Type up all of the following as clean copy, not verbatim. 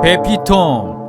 ペピトーン。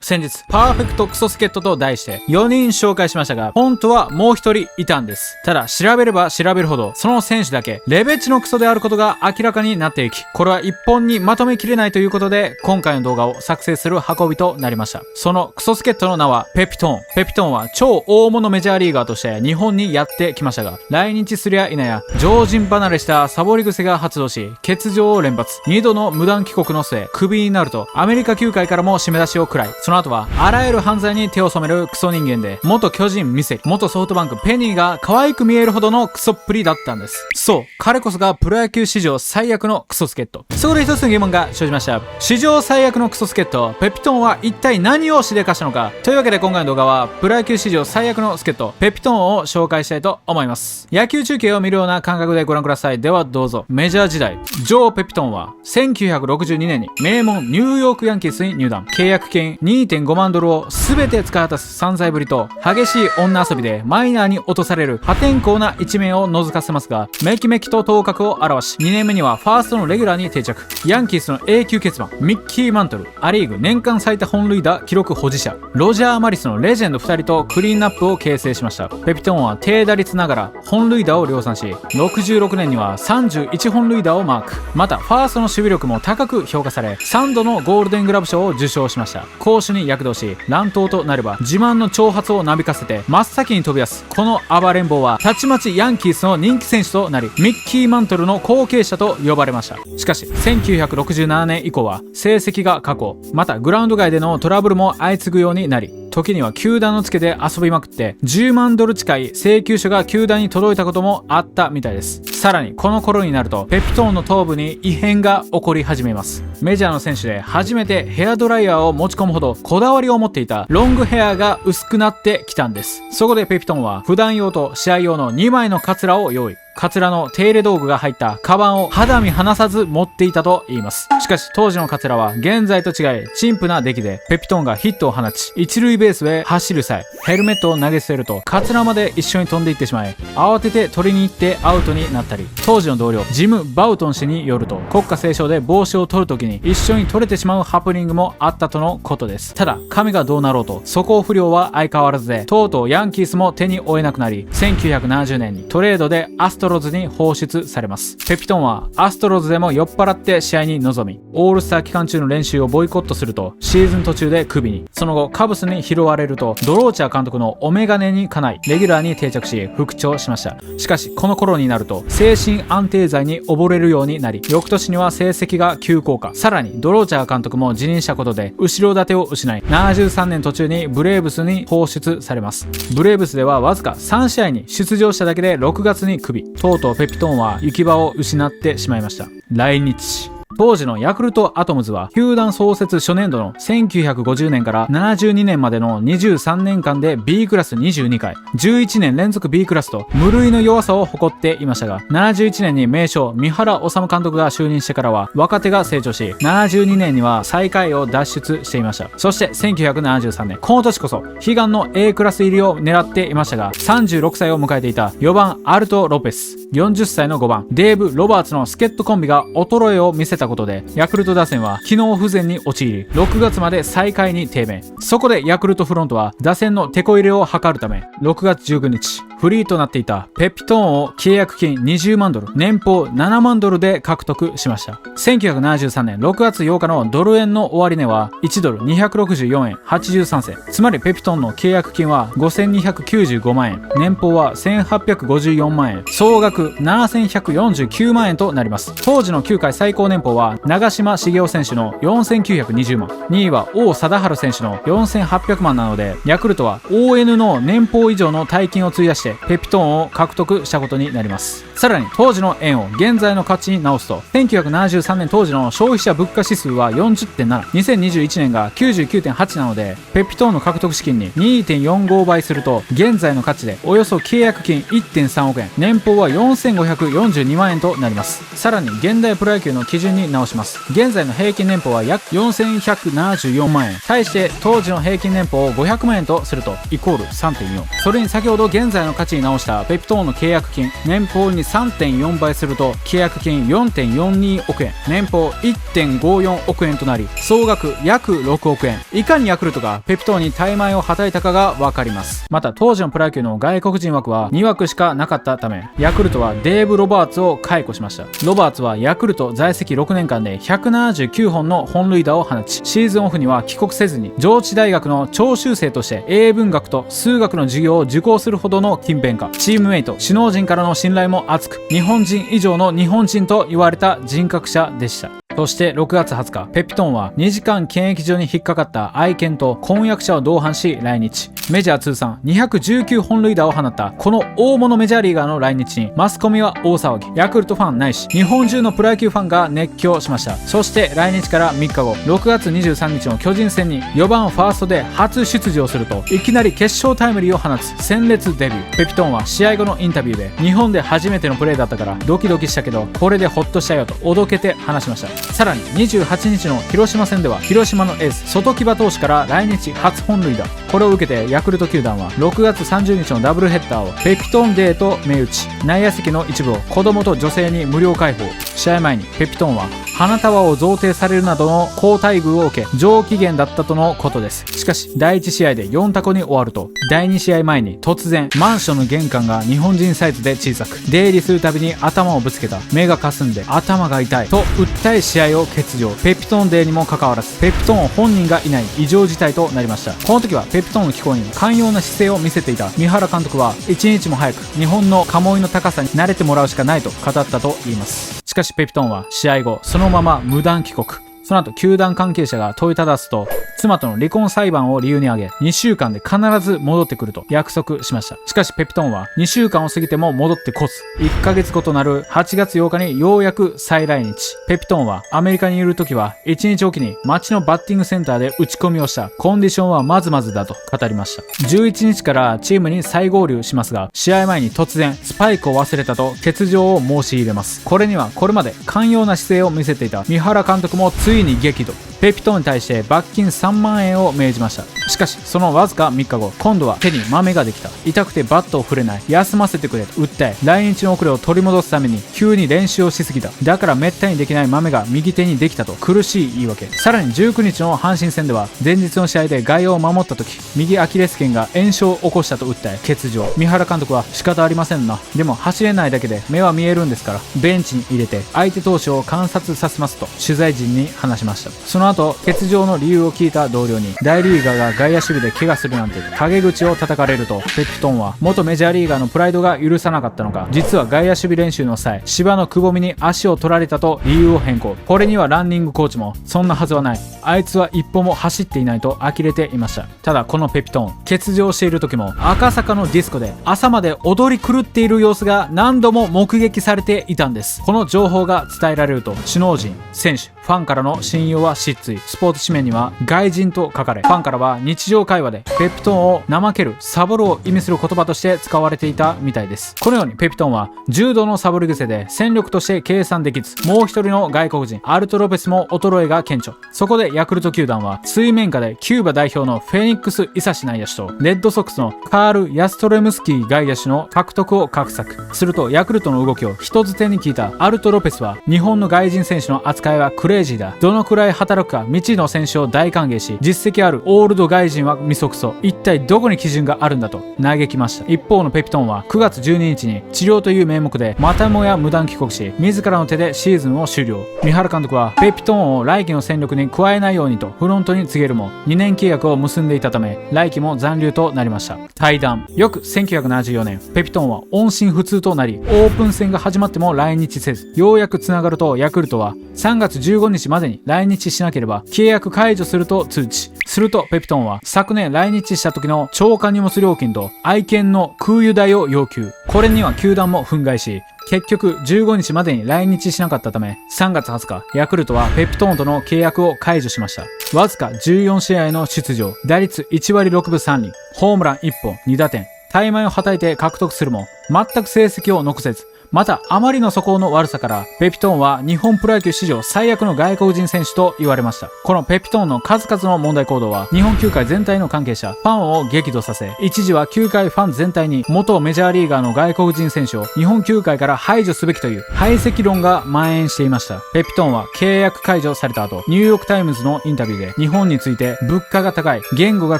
先日、パーフェクトクソ助っ人と題して4人紹介しましたが、本当はもう1人いたんです。ただ、調べれば調べるほど、その選手だけ、レベチのクソであることが明らかになっていき、これは一本にまとめきれないということで、今回の動画を作成する運びとなりました。そのクソ助っ人の名は、ペピトーン。ペピトーンは超大物メジャーリーガーとして日本にやってきましたが、来日すりゃいなや、常人離れしたサボり癖が発動し、欠場を連発。2度の無断帰国の末、クビになると、アメリカ球界からも締め出しを食らい、その後は、あらゆる犯罪に手を染めるクソ人間で、元巨人ミセキ、元ソフトバンクペニーが可愛く見えるほどのクソっぷりだったんです。そう、彼こそがプロ野球史上最悪のクソ助っ人。そこで一つの疑問が生じました。史上最悪のクソ助っ人、ペピトーンは一体何をしでかしたのか。というわけで今回の動画は、プロ野球史上最悪の助っ人、ペピトーンを紹介したいと思います。野球中継を見るような感覚でご覧ください。ではどうぞ。メジャー時代、ジョー・ペピトーンは、1962年に名門ニューヨークヤンキースに入団。契約金 2.5 万ドルを全て使い果たす散財ぶりと、激しい女遊びでマイナーに落とされる破天荒な一面を覗かせますが、めきめきと頭角を現し、2年目にはファーストのレギュラーに定着。ヤンキースの永久欠番、ミッキー・マントル、アリーグ年間最多本塁打記録保持者、ロジャー・マリスのレジェンド2人とクリーンナップを形成しました。ペピトーンは低打率ながら本塁打を量産し、66年には31本塁打をマーク。また、ファーストの守備力も高く評価され、3度のゴールデングラブ賞を受賞しました。攻守に躍動し、乱闘となれば自慢の長髪をなびかせて真っ先に飛び出すこの暴れん坊は、たちまちヤンキースの人気選手となり、ミッキー・マントルの後継者と呼ばれました。しかし1967年以降は成績が下降、またグラウンド外でのトラブルも相次ぐようになり、時には球団の付けで遊びまくって10万ドル近い請求書が球団に届いたこともあったみたいです。さらにこの頃になると、ペピトーンの頭部に異変が起こり始めます。メジャーの選手で初めてヘアドライヤーを持ち込むほどこだわりを持っていたロングヘアが薄くなってきたんです。そこでペピトーンは普段用と試合用の2枚のカツラを用意。カツラの手入れ道具が入ったカバンを肌身離さず持っていたと言います。しかし当時のカツラは現在と違い陳腐な出来で、ペピトーンがヒットを放ち一塁ベースへ走る際、ヘルメットを投げ捨てるとカツラまで一緒に飛んでいってしまい、慌てて取りに行ってアウトになったり、当時の同僚ジム・バウトン氏によると、国歌斉唱で帽子を取るときに一緒に取れてしまうハプニングもあったとのことです。ただ髪がどうなろうと素行不良は相変わらずで、とうとうヤンキースも手に負えなくなり、1970年にトレードでアストロズに放出されます。ペピトーンはアストロズでも酔っ払って試合に臨み、オールスター期間中の練習をボイコットするとシーズン途中でクビに。その後カブスに拾われると、ドローチャー監督のお眼鏡にかないレギュラーに定着し復調しました。しかしこの頃になると精神安定剤に溺れるようになり、翌年には成績が急降下。さらにドローチャー監督も辞任したことで後ろ盾を失い、73年途中にブレーブスに放出されます。ブレーブスではわずか3試合に出場しただけで6月にクビ。とうとうペピトーンは行き場を失ってしまいました。来日。当時のヤクルトアトムズは球団創設初年度の1950年から72年までの23年間で B クラス22回、11年連続 B クラスと無類の弱さを誇っていましたが、71年に名将三原治監督が就任してからは若手が成長し、72年には最下位を脱出していました。そして1973年、この年こそ悲願の A クラス入りを狙っていましたが、36歳を迎えていた4番アルト・ロペス、40歳の5番デーブ・ロバーツの助っ人コンビが衰えを見せたことで、ヤクルト打線は機能不全に陥り、6月まで最下位に低迷。そこでヤクルトフロントは打線のテこ入れを図るため、6月19日フリーとなっていたペピトーンを契約金20万ドル、年俸7万ドルで獲得しました。1973年6月8日のドル円の終値は1ドル264円83銭。つまりペピトーンの契約金は5295万円、年俸は1854万円、総額7149万円となります。当時の球界最高年俸は長嶋茂雄選手の4920万、2位は王貞治選手の4800万なので、ヤクルトは ON の年俸以上の大金を費やしてペピトーンを獲得したことになります。さらに当時の円を現在の価値に直すと、1973年当時の消費者物価指数は 40.7、2021年が 99.8 なので、ペピトーンの獲得資金に 2.45 倍すると現在の価値でおよそ契約金 1.3 億円、年俸は4542万円となります。さらに現代プロ野球の基準にに直します。現在の平均年俸は約4174万円。対して当時の平均年俸を500万円とするとイコール 3.4。それに先ほど現在の価値に直したペピトーンの契約金、年俸に 3.4 倍すると契約金 4.42 億円、年俸 1.54 億円となり、総額約6億円。いかにヤクルトがペピトーンに大枚をはたいたかがわかります。また当時のプロ野球の外国人枠は2枠しかなかったため、ヤクルトはデーブ・ロバーツを解雇しました。ロバーツはヤクルト在籍6年間で179本の本塁打を放ち、シーズンオフには帰国せずに上智大学の徴収生として英文学と数学の授業を受講するほどの勤勉家、チームメイト、首脳陣からの信頼も厚く、日本人以上の日本人と言われた人格者でした。そして6月20日、ペピトンは2時間検疫所に引っかかった愛犬と婚約者を同伴し来日。メジャー通算219本塁打を放ったこの大物メジャーリーガーの来日にマスコミは大騒ぎ、ヤクルトファンないし日本中のプロ野球ファンが熱狂しました。そして来日から3日後、6月23日の巨人戦に4番ファーストで初出場すると、いきなり決勝タイムリーを放つ鮮烈デビュー。ペピトンは試合後のインタビューで、日本で初めてのプレーだったからドキドキしたけどこれでホッとしたよとおどけて話しました。さらに28日の広島戦では広島のエース外木場投手から来日初本塁打。これを受けてヤクルト球団は6月30日のダブルヘッダーをペピトンデーと銘打ち、内野席の一部を子供と女性に無料開放。試合前にペピトンは花束を贈呈されるなどの好待遇を受け上機嫌だったとのことです。しかし第1試合で4タコに終わると、第2試合前に突然マンションの玄関が日本人サイズで小さく、出入りするたびに頭をぶつけた、目がかすんで頭が痛いと訴え試合を欠場。ペピトンデーにもかかわらずペピトン本人がいない異常事態となりました。この時はペピトンの気候に寛容な姿勢を見せていた三原監督は、一日も早く日本の鴨居の高さに慣れてもらうしかないと語ったと言います。しかしペピトンは試合後そのまま無断帰国。その後球団関係者が問いただすと、妻との離婚裁判を理由に挙げ2週間で必ず戻ってくると約束しました。しかしペピトンは2週間を過ぎても戻ってこず、1ヶ月後となる8月8日にようやく再来日。ペピトンはアメリカにいる時は1日おきに街のバッティングセンターで打ち込みをした。コンディションはまずまずだと語りました。11日からチームに再合流しますが、試合前に突然スパイクを忘れたと欠場を申し入れます。これにはこれまで寛容な姿勢を見せていた三原監督もついに激怒。ペピトンに対して罰金3万円を命じました。しかしそのわずか3日後、今度は手にマメができた、痛くてバットを振れない、休ませてくれと訴え、来日の遅れを取り戻すために急に練習をしすぎた、だからめったにできないマメが右手にできたと苦しい言い訳。さらに19日の阪神戦では前日の試合で外野を守った時、右アキレス腱が炎症を起こしたと訴え欠場。三原監督は仕方ありませんな、でも走れないだけで目は見えるんですからベンチに入れて相手投手を観察させますと取材陣に話しました。その後欠場の理由を聞いた同僚に、大リーガーが外野守備で怪我するなんて陰口を叩かれると、ペピトンは元メジャーリーガーのプライドが許さなかったのか、実は外野守備練習の際芝のくぼみに足を取られたと理由を変更。これにはランニングコーチもそんなはずはない、あいつは一歩も走っていないと呆れていました。ただこのペピトン、欠場している時も赤坂のディスコで朝まで踊り狂っている様子が何度も目撃されていたんです。この情報が伝えられると、首脳陣、選手、ファンからの信用は失墜。スポーツ紙面には外人と書かれ、ファンからは日常会話でペピトンを怠ける、サボるを意味する言葉として使われていたみたいです。このようにペピトンは重度のサボり癖で戦力として計算できず、もう一人の外国人アルトロペスも衰えが顕著。そこでヤクルト球団は水面下でキューバ代表のフェニックス・イサシ内野手とレッドソックスのカール・ヤストレムスキー外野手の獲得を画策すると、ヤクルトの動きを人づてに聞いたアルトロペスは、日本の外人選手の扱いはクレイジーだ、どのくらい働くか未知の選手を大歓迎し、実績あるオールド外人は未足そ、一体どこに基準があるんだと嘆きました。一方のペピトンは9月12日に治療という名目でまたもや無断帰国し、自らの手でシーズンを終了。三原監督はペピトンを来季の戦力に加えないようにとフロントに告げるも、2年契約を結んでいたため来季も残留となりました。対談。翌1974年、ペピトンは音信不通となり、オープン戦が始まっても来日せず、ようやくつながるとヤクルトは3月15日までに来日しなければ契約解除すると通知。するとペピトンは昨年来日した時の超過荷物料金と愛犬の空輸代を要求。これには球団も憤慨し、結局15日までに来日しなかったため、3月20日ヤクルトはペピトンとの契約を解除しました。わずか14試合の出場、打率1割6分3厘、ホームラン1本2打点、大枚をはたいて獲得するも全く成績を残せず、また、あまりの素行の悪さから、ペピトーンは日本プロ野球史上最悪の外国人選手と言われました。このペピトーンの数々の問題行動は、日本球界全体の関係者、ファンを激怒させ、一時は球界ファン全体に元メジャーリーガーの外国人選手を日本球界から排除すべきという排斥論が蔓延していました。ペピトーンは契約解除された後、ニューヨークタイムズのインタビューで、日本について物価が高い、言語が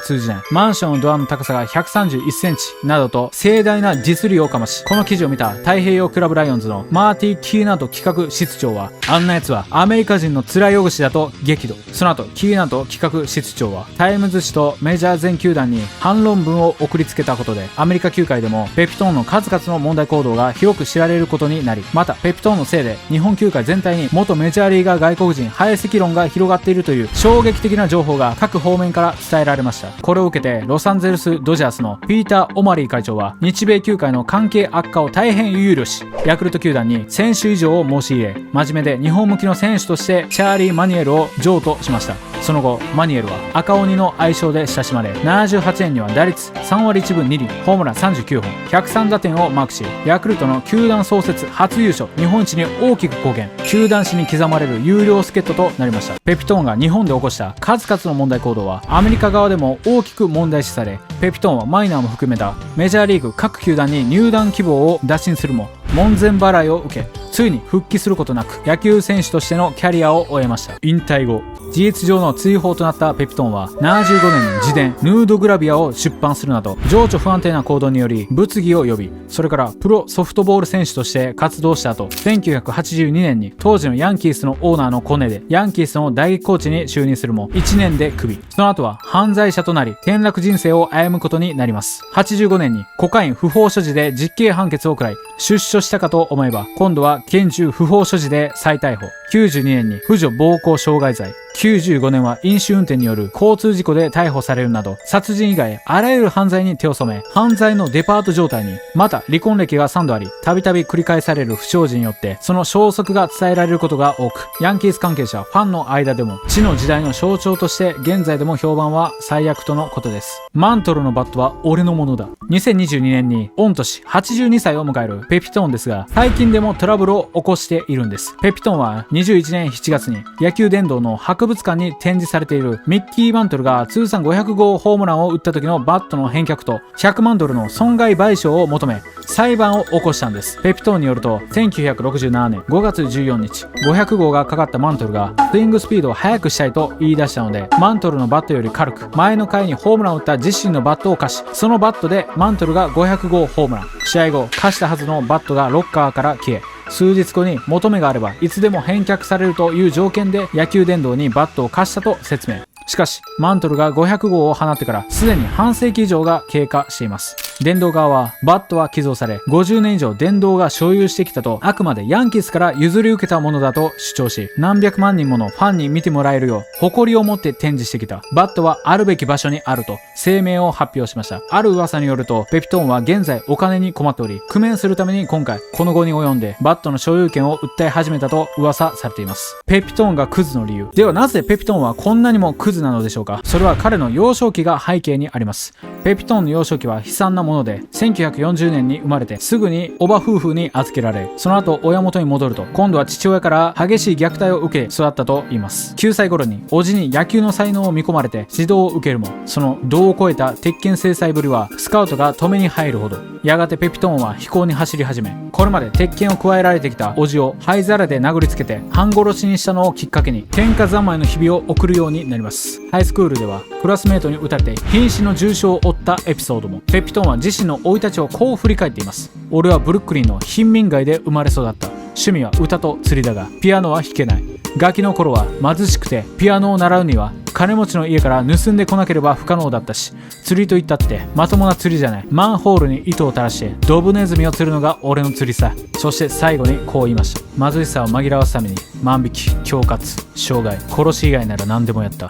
通じない、マンションのドアの高さが131センチなどと盛大なディスりをかまし、この記事を見た太平洋クラブライオンズのマーティ・キーナート企画室長は、あんな奴はアメリカ人の面汚しだと激怒。その後、キーナート企画室長は、タイムズ紙とメジャー全球団に反論文を送りつけたことで、アメリカ球界でもペピトーンの数々の問題行動が広く知られることになり、またペピトーンのせいで日本球界全体に元メジャーリーガー外国人排斥論が広がっているという衝撃的な情報が各方面から伝えられました。これを受けてロサンゼルスドジャースのピーター・オマリー会長は、日米球界の関係悪化を大変憂慮し、ヤクルト球団に選手移譲を申し入れ、真面目で日本向きの選手としてチャーリー・マニエルを譲渡しました。その後、マニエルは赤鬼の愛称で親しまれ、78年には打率3割1分2厘、ホームラン39本、103打点をマークし、ヤクルトの球団創設初優勝、日本一に大きく貢献、球団史に刻まれる有料助っ人となりました。ペピトーンが日本で起こした数々の問題行動は、アメリカ側でも大きく問題視され、ペピトーンはマイナーも含めたメジャーリーグ各球団に入団希望を打診するも、門前払いを受け、ついに復帰することなく野球選手としてのキャリアを終えました。引退後、事実上の追放となったペピトーンは75年に自伝ヌードグラビアを出版するなど、情緒不安定な行動により物議を呼び、それからプロソフトボール選手として活動した後、1982年に当時のヤンキースのオーナーのコネでヤンキースの打撃コーチに就任するも1年でクビ。その後は犯罪者となり転落人生を歩むことになります。85年にコカイン不法所持で実刑判決を食らい出所したかと思えば、今度は拳銃不法所持で再逮捕。92年に婦女暴行傷害罪、95年は飲酒運転による交通事故で逮捕されるなど、殺人以外あらゆる犯罪に手を染め、犯罪のデパート状態に、また離婚歴が3度あり、たびたび繰り返される不祥事によってその消息が伝えられることが多く、ヤンキース関係者ファンの間でも地の時代の象徴として現在でも評判は最悪とのことです。マントルのバットは俺のものだ。2022年に御年82歳を迎えるペピトーンですが、最近でもトラブルを起こしているんです。ペピトーンは21年7月に野球殿堂の博物館に展示されているミッキー・マントルが通算500号ホームランを打った時のバットの返却と100万ドルの損害賠償を求め裁判を起こしたんです。ペピトーンによると、1967年5月14日500号がかかったマントルがスイングスピードを速くしたいと言い出したので、マントルのバットより軽く前の回にホームランを打った自身のバットを貸し、そのバットでマントルが500号ホームラン。試合後、貸したはずのバットがロッカーから消え、数日後に求めがあればいつでも返却されるという条件で野球殿堂にバットを貸したと説明。しかし、マントルが500号を放ってからすでに半世紀以上が経過しています。殿堂側は、バットは寄贈され、50年以上殿堂が所有してきたと、あくまでヤンキースから譲り受けたものだと主張し、何百万人ものファンに見てもらえるよう、誇りを持って展示してきた。バットはあるべき場所にあると、声明を発表しました。ある噂によると、ペピトーンは現在お金に困っており、工面するために今回、この後に及んで、バットの所有権を訴え始めたと噂されています。ペピトーンがクズの理由。ではなぜペピトーンはこんなにもクズなのでしょうか。それは彼の幼少期が背景にあります。ペピトーンの幼少期は悲惨なもので、1940年に生まれてすぐに叔母夫婦に預けられ、その後親元に戻ると、今度は父親から激しい虐待を受け育ったと言います。9歳頃に叔父に野球の才能を見込まれて指導を受けるも、その度を超えた鉄拳制裁ぶりはスカウトが止めに入るほど。やがてペピトーンは非行に走り始め、これまで鉄拳を加えられてきた叔父を灰皿で殴りつけて半殺しにしたのをきっかけに、喧嘩三昧の日々を送るようになります。ハイスクールではクラスメートに撃たれて瀕死の重傷を負ったエピソードも。ペピトーンは自身の生い立ちをこう振り返っています。俺はブルックリンの貧民街で生まれ育った。趣味は歌と釣りだがピアノは弾けない。ガキの頃は貧しくてピアノを習うには金持ちの家から盗んでこなければ不可能だったし、釣りと言ったってまともな釣りじゃない。マンホールに糸を垂らしてドブネズミを釣るのが俺の釣りさ。そして最後にこう言いました。貧しさを紛らわすために万引き、恐喝、傷害、殺し以外なら何でもやった。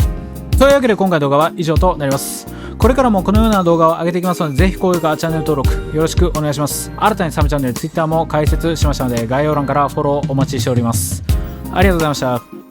というわけで今回の動画は以上となります。これからもこのような動画を上げていきますので、ぜひ高評価、チャンネル登録よろしくお願いします。新たにサブチャンネル、Twitter も開設しましたので、概要欄からフォローお待ちしております。ありがとうございました。